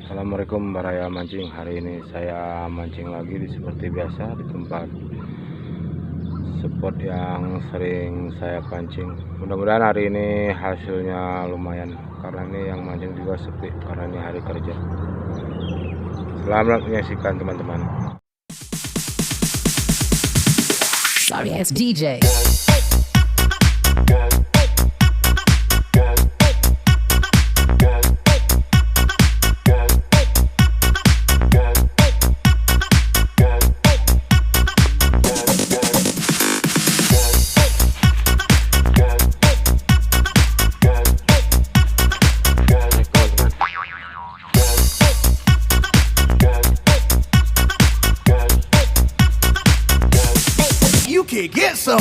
Assalamualaikum Baraya Mancing. Hari ini saya mancing lagi seperti biasa di tempat spot yang sering saya pancing. Mudah-mudahan hari ini hasilnya lumayan, karena ini yang mancing juga sepi karena ini hari kerja. Selamat menyaksikan teman-teman. Sorry ass DJ. You can get some.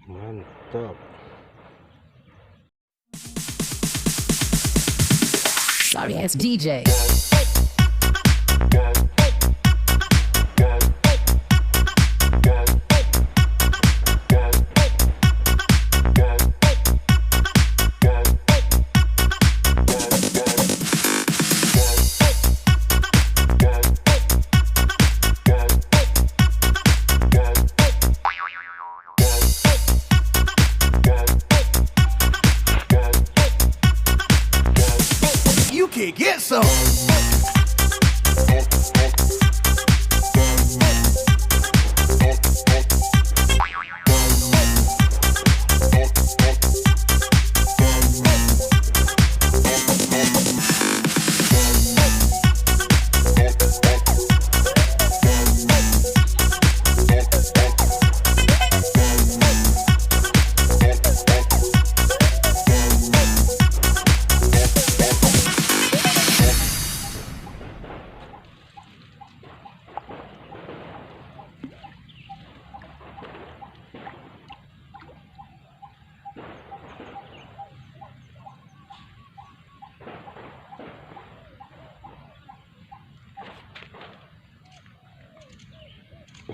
Mantap. Sorry ass DJ. You can get some.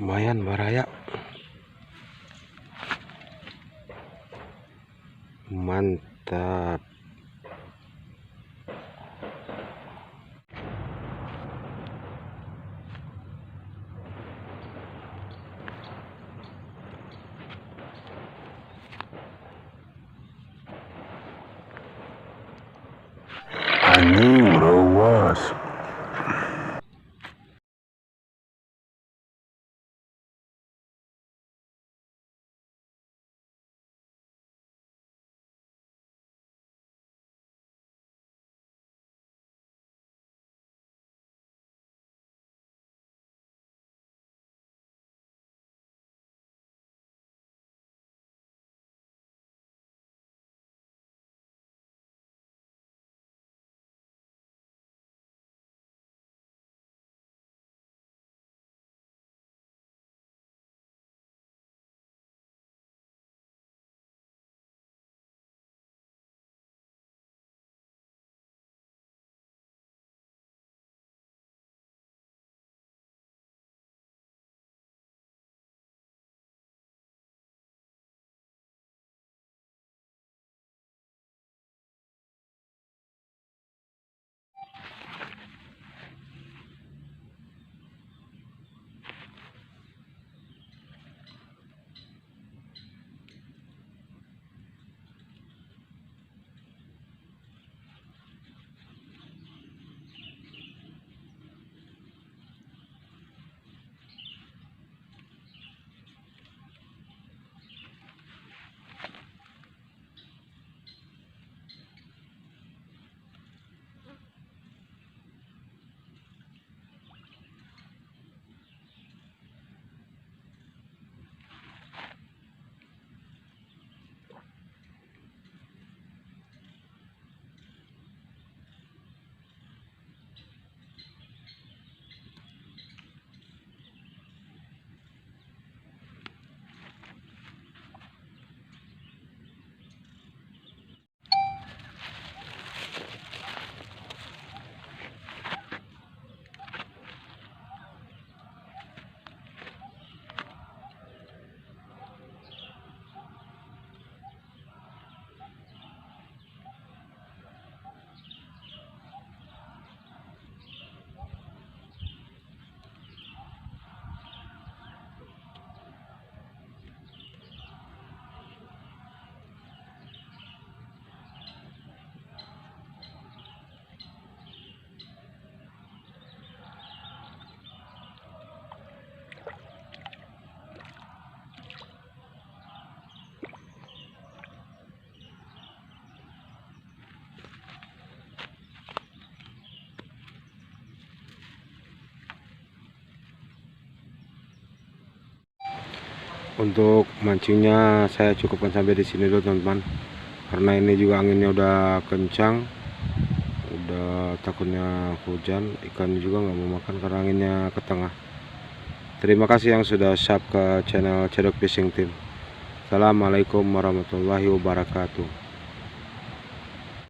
lumayan baraya, mantap. Anjing rawas. Untuk mancingnya saya cukupkan sampai di sini dulu teman-teman, karena ini juga anginnya udah kencang, udah takutnya hujan, ikan juga nggak mau makan karena anginnya ke tengah. Terima kasih yang sudah sub ke channel Cedok Fishing Team. Assalamualaikum warahmatullahi wabarakatuh.